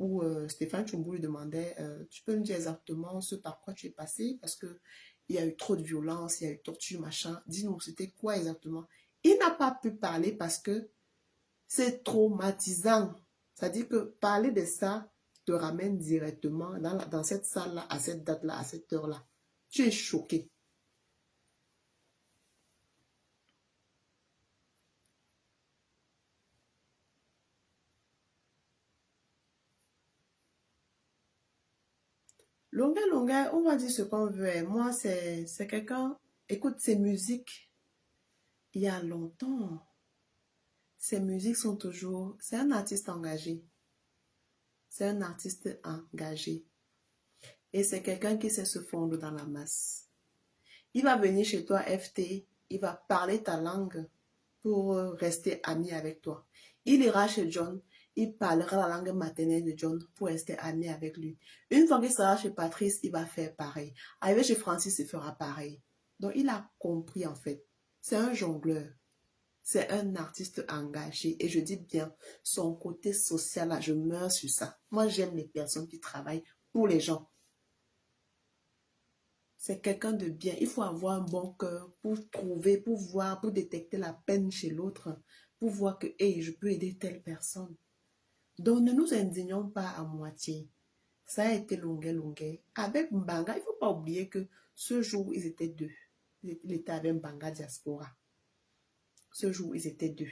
où Stéphane Chumbo lui demandait tu peux nous dire exactement ce par quoi tu es passé parce que il y a eu trop de violence, il y a eu torture, machin. Dis-nous, c'était quoi exactement? Il n'a pas pu parler parce que c'est traumatisant. C'est-à-dire que parler de ça te ramène directement dans cette salle-là, à cette date-là, à cette heure-là. Tu es choqué. Longuet, on va dire ce qu'on veut. Moi, c'est quelqu'un... Écoute, ses musiques, il y a longtemps, ses musiques sont toujours... C'est un artiste engagé. C'est un artiste engagé. Et c'est quelqu'un qui sait se fondre dans la masse. Il va venir chez toi, FT, il va parler ta langue pour rester ami avec toi. Il ira chez John, il parlera la langue maternelle de John pour rester ami avec lui. Une fois qu'il sera chez Patrice, il va faire pareil. Arrivé chez Francis, il fera pareil. Donc, il a compris en fait. C'est un jongleur. C'est un artiste engagé. Et je dis bien, son côté social, là, je meurs sur ça. Moi, j'aime les personnes qui travaillent pour les gens. C'est quelqu'un de bien. Il faut avoir un bon cœur pour trouver, pour voir, pour détecter la peine chez l'autre, pour voir que, hey, je peux aider telle personne. Donc, ne nous indignons pas à moitié. Ça a été longuet. Avec Mbanga, il ne faut pas oublier que ce jour, ils étaient 2. Il était avec Mbanga Diaspora. Ce jour, ils étaient 2.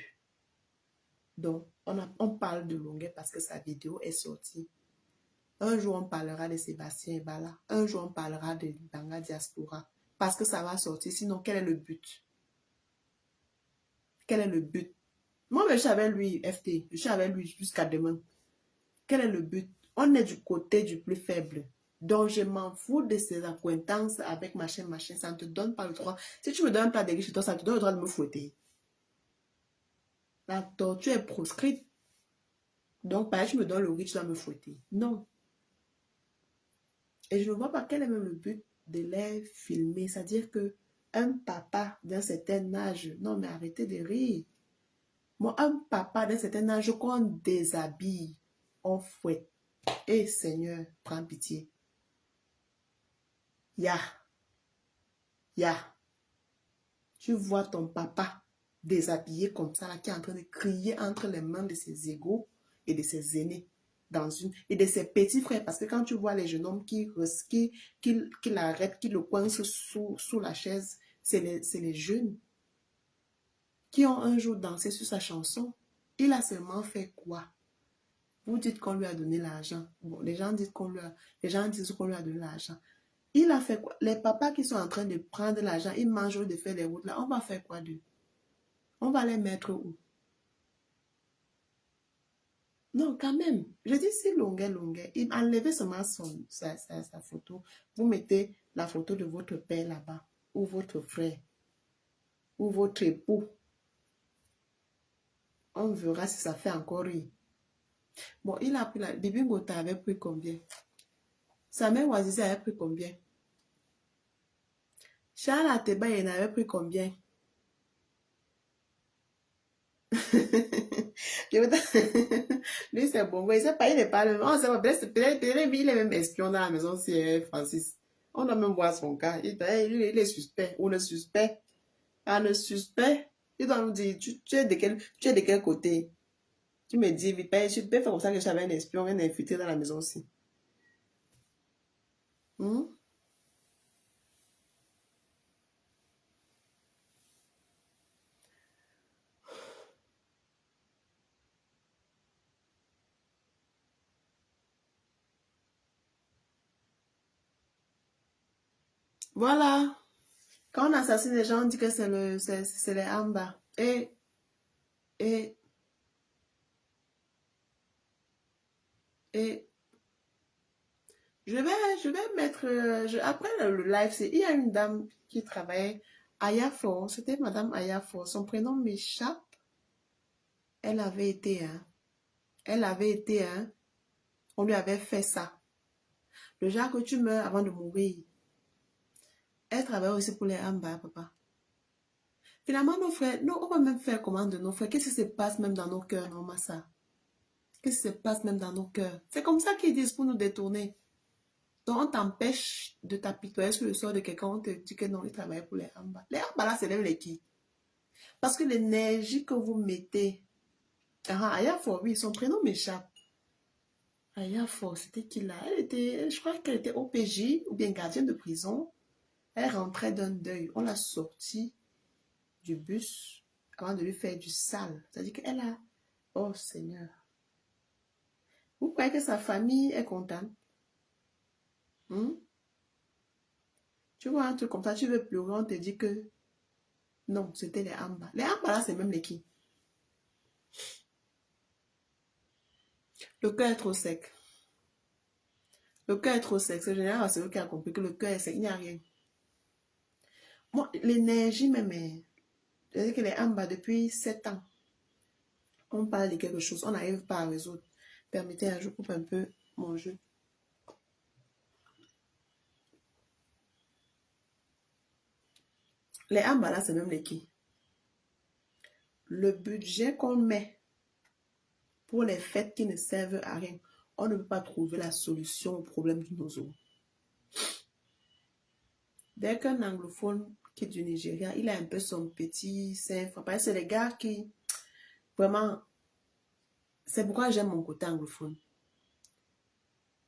Donc, on parle de Longuet parce que sa vidéo est sortie. Un jour, on parlera de Sébastien Ebala. Un jour, on parlera de Mbanga Diaspora. Parce que ça va sortir. Sinon, quel est le but? Quel est le but? Moi, je suis avec lui, FT. Je suis avec lui jusqu'à demain. Quel est le but? On est du côté du plus faible. Donc, je m'en fous de ses accointances avec machin. Ça ne te donne pas le droit. Si tu me donnes un plat de riz chez toi, ça te donne le droit de me fouetter. La torture est proscrite. Donc, pareil, tu me donnes le riz, tu dois me fouetter. Non. Et je ne vois pas quel est même le but de les filmer. C'est-à-dire que un papa d'un certain âge, non mais arrêtez de rire. Moi, un papa d'un certain âge qu'on déshabille, on fouette. Eh Seigneur, prends pitié. Ya. Tu vois ton papa déshabillé comme ça, là, qui est en train de crier entre les mains de ses égaux et de ses aînés. Et de ses petits frères, parce que quand tu vois les jeunes hommes qui l'arrêtent, qui le coincent sous la chaise, c'est les jeunes qui ont un jour dansé sur sa chanson. Il a seulement fait quoi? Vous dites qu'on lui a donné l'argent. Bon, les gens disent qu'on lui a donné l'argent. Il a fait quoi? Les papas qui sont en train de prendre l'argent, ils mangent de faire les routes là, on va faire quoi d'eux? On va les mettre où? Non, quand même. Je dis si longuet. Il enlevez seulement sa photo. Vous mettez la photo de votre père là-bas, ou votre frère, ou votre époux. On verra si ça fait encore rire. Bon, il a pris la... Bibi Ngota avait pris combien? Sa mère Ouazizi avait pris combien? Charles Ateba, il avait pris combien? Lui, c'est bon. Il sait pas, il n'est pas le... On sait pas, peut-être il est même espion dans la maison, c'est Francis. On doit même voir son cas. Il est suspect. Ou le suspect. Ah, le suspect. Il doit nous dire, tu es de quel côté? Tu me dis, vite, tu peux faire comme ça que j'avais un espion, un infiltré dans la maison aussi. Hmm? Voilà. Quand on assassine les gens, on dit que c'est les Amba. Et Et je vais mettre, après le live, il y a une dame qui travaillait à Yafo, c'était Madame Ayafo, son prénom m'échappe. Elle avait été, on lui avait fait ça. Le genre que tu meurs avant de mourir. Elle travaillait aussi pour les Amba, papa. Finalement, nos frères, nous, on va même faire comment de nos frères? Qu'est-ce qui se passe même dans nos cœurs, non, Massa? Qu'est-ce qui se passe même dans nos cœurs? C'est comme ça qu'ils disent pour nous détourner. Donc, on t'empêche de t'apitoyer sur le sort de quelqu'un, on te dit que non, il travaille pour les Amba. Les Amba, là, c'est même les qui? Parce que l'énergie que vous mettez, Ayafo, oui, son prénom m'échappe. Ayafo, c'était qui là? Elle était, je crois qu'elle était OPJ ou bien gardienne de prison. Elle rentrait d'un deuil. On l'a sortie du bus avant de lui faire du sale. C'est-à-dire qu'elle a... Oh Seigneur. Vous croyez que sa famille est contente? Tu vois un truc comme ça, tu veux pleurer, on te dit que non, c'était les Amba. Les Amba là, c'est même les qui? Le cœur est trop sec. Le cœur est trop sec. C'est général, c'est eux qui a compris que le cœur est sec. Il n'y a rien. Moi, l'énergie même est... C'est-à-dire que les Amba, depuis 7 ans, on parle de quelque chose, on n'arrive pas à résoudre. Permettez, je coupe un peu mon jeu. Les Amba là, c'est même les qui? Le budget qu'on met pour les fêtes qui ne servent à rien, on ne peut pas trouver la solution au problème du nozo. Dès qu'un anglophone qui est du Nigeria, il a un peu son petit sein. Parce que c'est les gars qui, vraiment, c'est pourquoi j'aime mon côté anglophone.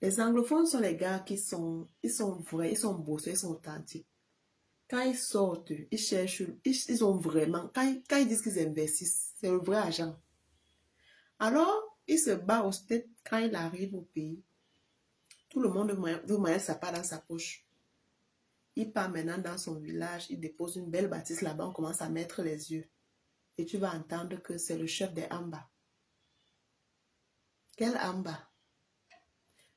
Les anglophones sont les gars qui sont, ils sont vrais, ils sont bossés, ils sont authentiques. Quand ils sortent, ils cherchent, ils ont vraiment, quand ils disent qu'ils investissent, c'est le vrai argent. Alors, il se bat au stade quand il arrive au pays. Tout le monde veut mettre sa part dans sa poche. Il part maintenant dans son village, il dépose une belle bâtisse là-bas, on commence à mettre les yeux. Et tu vas entendre que c'est le chef des Amba. Quel Amba?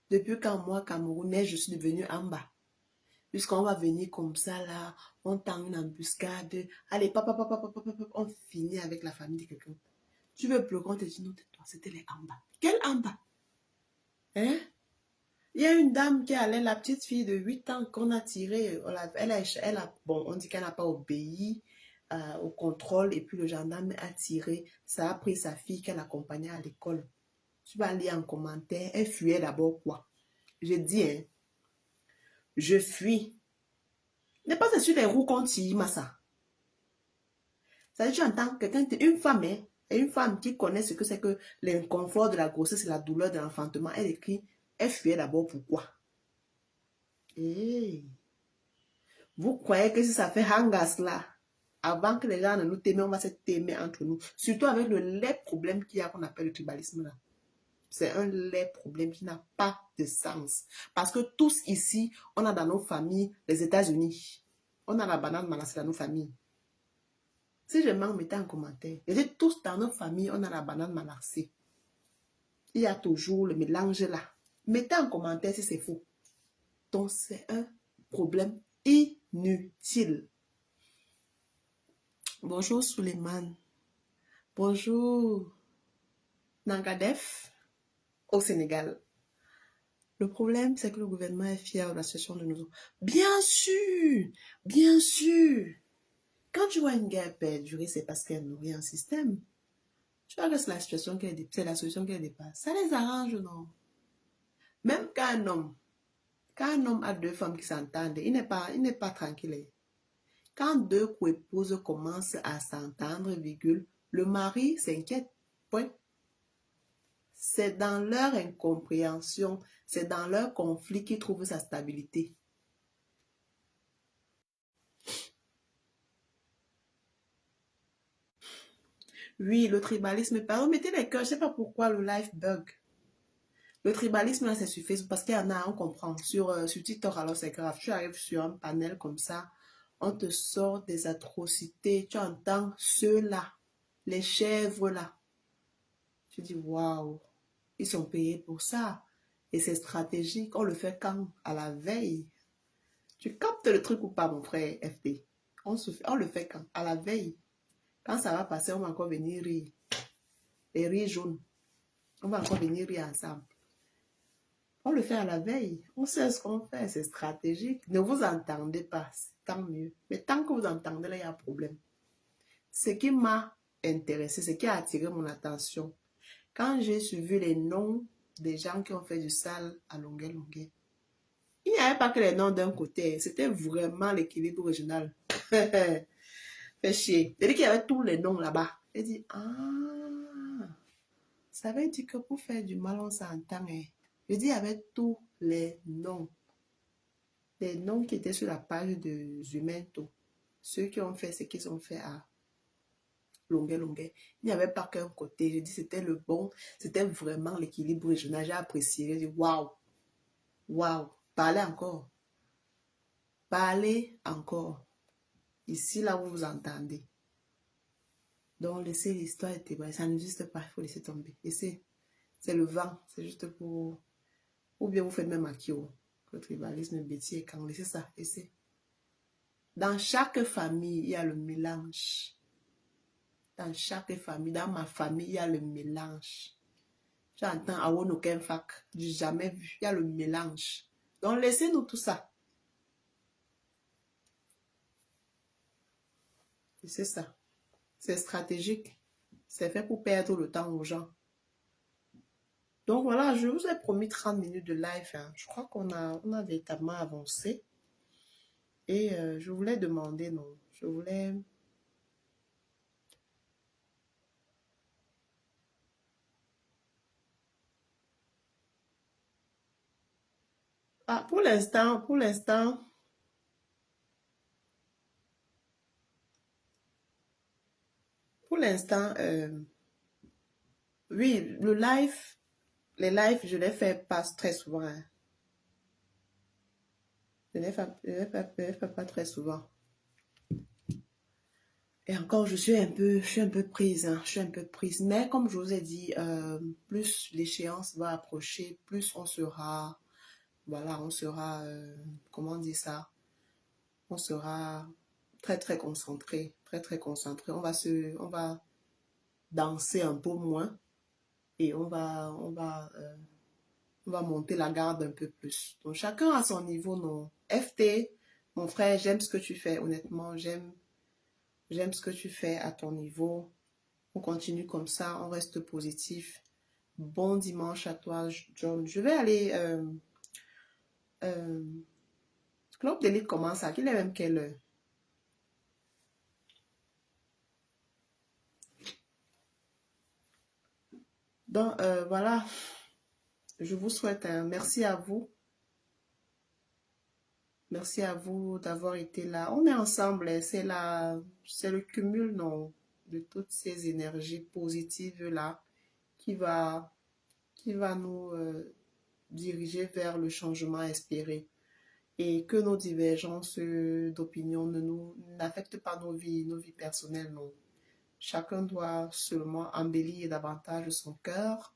Depuis quand moi, Camerounais, je suis devenue Amba. Puisqu'on va venir comme ça là, on tend une embuscade. Allez, papa, on finit avec la famille de quelqu'un. Tu veux pleurer, on te dit non, tais-toi, c'était les Amba. Quel Amba? Hein? Il y a une dame qui allait, la petite fille de 8 ans qu'on a tirée, bon, on dit qu'elle n'a pas obéi au contrôle et puis le gendarme a tiré. Ça a pris sa fille qu'elle accompagnait à l'école. Tu vas lire en commentaire, elle fuyait d'abord quoi? Je dis, hein, je fuis. N'est pas sur les roues qu'on tire, Massa. Ça veut dire, tu entends quelqu'un, une femme, hein, et une femme qui connaît ce que c'est que l'inconfort de la grossesse et la douleur de l'enfantement, elle écrit, elle fuyait d'abord pourquoi? Hey. Vous croyez que si ça fait hangas là, avant que les gens ne nous t'aiment, on va se t'aimer entre nous. Surtout avec le laid problème qu'il y a qu'on appelle le tribalisme là. C'est un laid problème qui n'a pas de sens. Parce que tous ici, on a dans nos familles les États-Unis. On a la banane malassée dans nos familles. Si je m'en mettais en commentaire, je dis tous dans nos familles, on a la banane malassée. Il y a toujours le mélange là. Mettez en commentaire si c'est faux. Donc c'est un problème inutile. Bonjour Suleiman. Bonjour Nangadef au Sénégal. Le problème, c'est que le gouvernement est fier de la situation de nos... Bien sûr, bien sûr. Quand tu vois une guerre perdurer, c'est parce qu'elle nourrit un système. Tu vois que c'est la situation c'est la solution qu'elle dépasse. Ça les arrange, non? Même quand un homme a deux femmes qui s'entendent, il n'est pas tranquille. Quand deux coépouses commencent à s'entendre, le mari s'inquiète. Point. C'est dans leur incompréhension, c'est dans leur conflit qu'ils trouvent sa stabilité. Oui, le tribalisme, pardon, mettez les cœurs, je ne sais pas pourquoi le live bug. Le tribalisme, là, c'est sur Facebook, parce qu'il y en a, on comprend. Sur TikTok, alors c'est grave. Tu arrives sur un panel comme ça, on te sort des atrocités, tu entends ceux-là, les chèvres là. Tu dis, waouh, ils sont payés pour ça. Et c'est stratégique. On le fait quand? À la veille. Tu captes le truc ou pas, mon frère FD? On le fait quand? À la veille. Quand ça va passer, on va encore venir rire. Les rires jaunes. On va encore venir rire ensemble. On le fait à la veille. On sait ce qu'on fait. C'est stratégique. Ne vous entendez pas. Tant mieux. Mais tant que vous entendez, là, il y a un problème. Ce qui m'a intéressé, ce qui a attiré mon attention, quand j'ai suivi les noms des gens qui ont fait du sale à longueur, il n'y avait pas que les noms d'un côté. C'était vraiment l'équilibre régional. Fait chier. C'est-à-dire qu'il y avait tous les noms là-bas. J'ai dit, ah, ça veut dire que pour faire du mal, on s'entend. Hein. Je dis, il y avait tous les noms. Les noms qui étaient sur la page de Zumento. Ceux qui ont fait ce qu'ils ont fait à longueur. Il n'y avait pas qu'un côté. Je dis, c'était le bon. C'était vraiment l'équilibre régional. J'ai apprécié. J'ai dit, waouh. Waouh. Parlez encore. Parlez encore. Ici, là, vous vous entendez. Donc, laissez l'histoire être vraie. Ça n'existe pas. Il faut laisser tomber. Laissez. C'est le vent. C'est juste pour... Ou bien vous faites même à Kyo. Le tribalisme, bêtise, quand laissez ça. Laissez. Dans chaque famille, il y a le mélange. Dans chaque famille, dans ma famille, il y a le mélange. J'entends Awono Kenfak. J'ai jamais vu. Il y a le mélange. Donc, laissez-nous tout ça. Et c'est ça. C'est stratégique. C'est fait pour perdre le temps aux gens. Donc voilà, je vous ai promis 30 minutes de live. Hein. Je crois qu'on a véritablement avancé. Et je voulais demander, non, je voulais... Ah, pour l'instant, oui, les lives, je les fais pas très souvent. Hein. Je les fais pas très souvent. Et encore, je suis un peu prise, hein, je suis un peu prise. Mais comme je vous ai dit, plus l'échéance va approcher, plus on sera, voilà, on sera, comment on dit ça? On sera très concentré, très concentré. On va danser un peu moins et on va monter la garde un peu plus. Donc chacun à son niveau, non. FT, mon frère, j'aime ce que tu fais, honnêtement, j'aime ce que tu fais à ton niveau. On continue comme ça, on reste positif. Bon dimanche à toi, John. Je vais aller... Club d'élite commence à... Qu'il est même quelle heure? Donc, voilà. Je vous souhaite un merci à vous. Merci à vous d'avoir été là. On est ensemble. C'est le cumul, non, de toutes ces énergies positives-là qui va nous diriger vers le changement espéré. Et que nos divergences d'opinion n'affectent pas nos vies personnelles, non. Chacun doit seulement embellir davantage son cœur,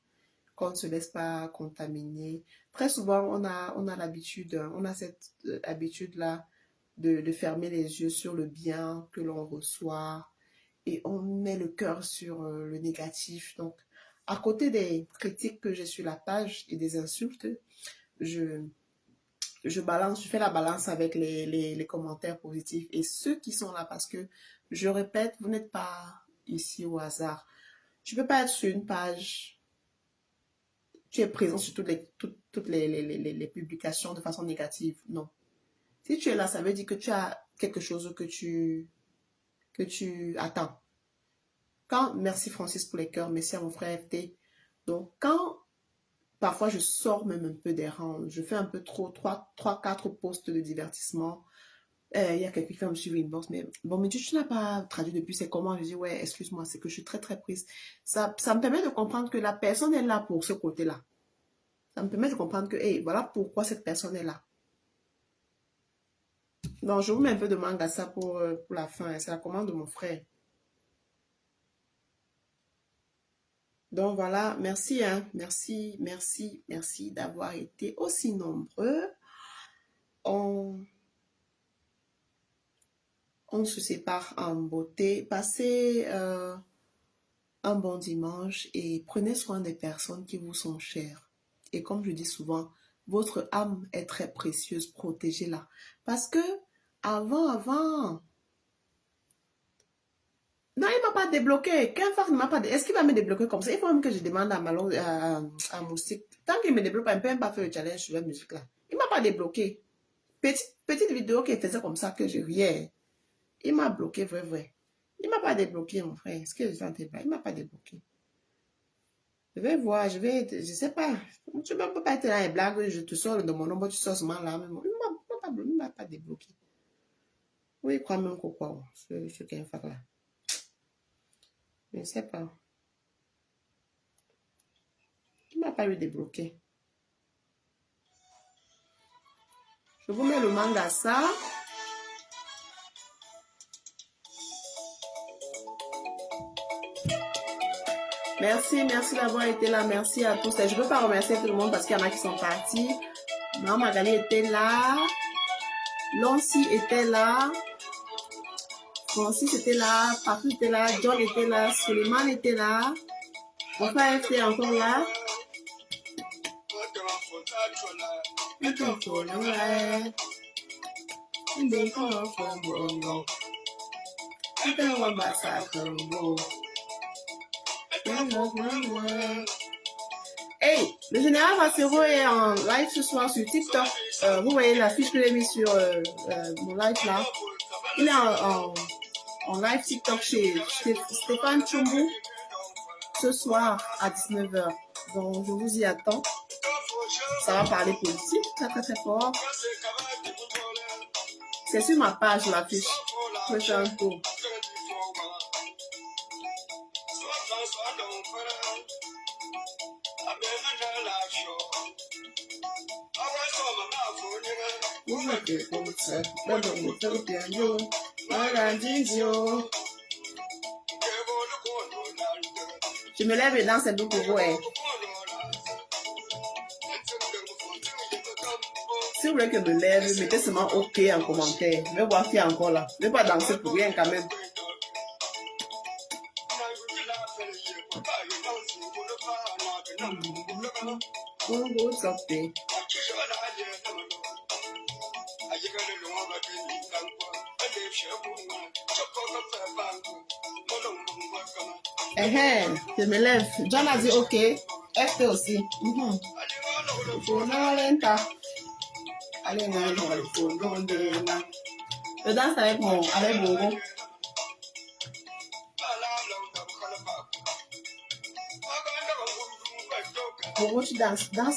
qu'on ne se laisse pas contaminer. Très souvent, on a l'habitude, on a cette habitude-là de fermer les yeux sur le bien que l'on reçoit et on met le cœur sur le négatif. Donc, à côté des critiques que j'ai sur la page et des insultes, je fais la balance avec les commentaires positifs et ceux qui sont là parce que, je répète, vous n'êtes pas ici au hasard. Tu ne peux pas être sur une page, tu es présent sur toutes les publications de façon négative. Non. Si tu es là, ça veut dire que tu as quelque chose que tu attends. Merci Francis pour les cœurs, merci à mon frère FT. Donc, quand parfois je sors même un peu des rangs, je fais un peu trop, 4 posts de divertissement. Il y a quelqu'un qui va me suivre inbox, mais bon, mais tu n'as pas traduit depuis, c'est comment? Je dis, ouais, excuse-moi, c'est que je suis très prise. Ça me permet de comprendre que la personne est là pour ce côté-là. Ça me permet de comprendre que, hey, voilà pourquoi cette personne est là. Donc, je vous mets un peu de mangasa pour la fin. C'est la commande de mon frère. Donc voilà, merci, hein, merci d'avoir été aussi nombreux. On se sépare en beauté. Passez un bon dimanche et prenez soin des personnes qui vous sont chères. Et comme je dis souvent, votre âme est très précieuse, protégez-la. Parce que avant... Non, il ne m'a pas débloqué. Est-ce qu'il va me débloquer comme ça? Il faut même que je demande à Moustique. Tant qu'il ne me débloque pas, il ne peut même pas faire le challenge sur la musique là. Il ne m'a pas débloqué. Petite vidéo qu'il faisait comme ça que je riais. Il m'a bloqué, vrai. Il ne m'a pas débloqué, mon frère. Est-ce que je sentais pas? Il ne m'a pas débloqué. Je vais voir, je sais pas. Tu ne peux pas être là et blague, je te sors de mon nombre, tu sors seulement là. Mais il ne m'a pas débloqué. Oui, il croit même quoi, ce qu'il fait là. Je ne sais pas. Il ne m'a pas eu débloqué. Je vous mets le manga ça. Merci d'avoir été là. Merci à tous. Je ne peux pas remercier tout le monde parce qu'il y en a qui sont partis. Maman Magali était là. Loncy était là. Francis était là. Patrick était là. John était là. Suleiman était là. Mon frère était encore là. Hey, le général Massero est en live ce soir sur TikTok. Vous voyez la fiche que j'ai mise sur mon live là. Il est en live TikTok chez Stéphane Chumbu ce soir à 19h. Donc, je vous y attends. Ça va parler politique très fort. C'est sur ma page la fiche. Je vais faire un tour. Je me lève et danse c'est beaucoup pour vous. Si vous voulez que je me lève, mettez seulement OK en commentaire. Je vais voir qui est encore là. Je ne vais pas danser pour rien quand même. Je me lève. John a dit OK. FT aussi. Allez, je danse avec Bobo. Bobo, tu danses bien.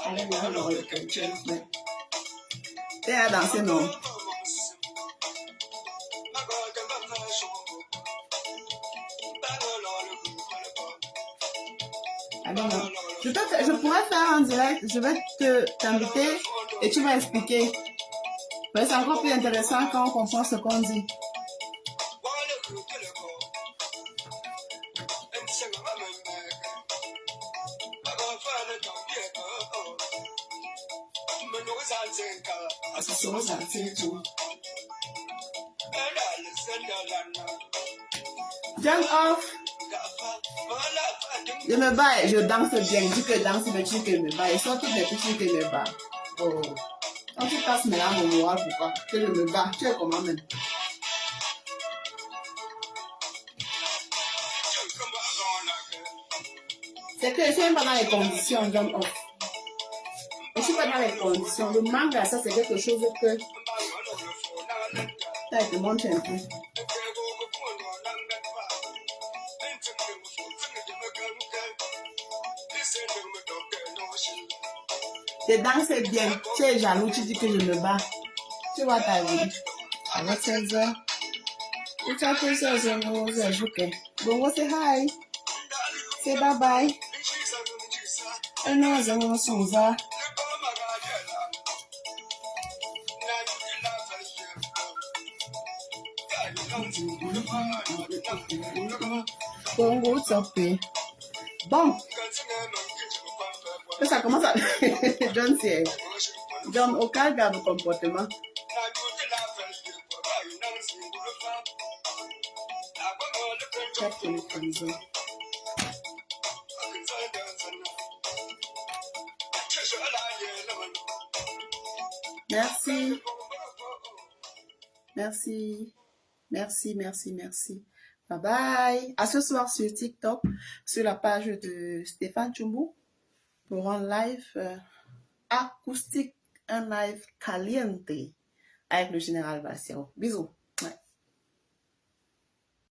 Allez, là, j'aurai le culture, mais... T'es à danser, non? Allez, non. Je pourrais faire en direct, je vais t'inviter et tu vas expliquer. Mais c'est encore plus intéressant quand on comprend ce qu'on dit. Jump off. Je me bats et je danse bien. Je dis que je danse, mais tu dis que je me bats. Et sont toutes les petits que je me bats. Oh. Quand tu passes maintenant mon moral, pourquoi? Que je me bats. Tu es comment même? C'est que je suis même pas dans les conditions, jump off. Je suis pas dans les conditions. Le manga, ça c'est quelque chose que... Ça, je te montre un peu. Tu danses bien. Tu es jaloux, tu dis que je me bats. Tu vois ta vie. Avec 16 heures. Tu as fait 16 heures, bon, say hi. Say bye bye. Et nous allons Souza. Bongo Topé. Bon. Ça commence à... John, c'est... John, aucun garde de comportement. Merci. Merci. Merci, merci, merci. Bye bye. À ce soir sur TikTok, sur la page de Stéphane Tchoumou, pour un live acoustique, un live caliente avec le général Bassero. Bisous.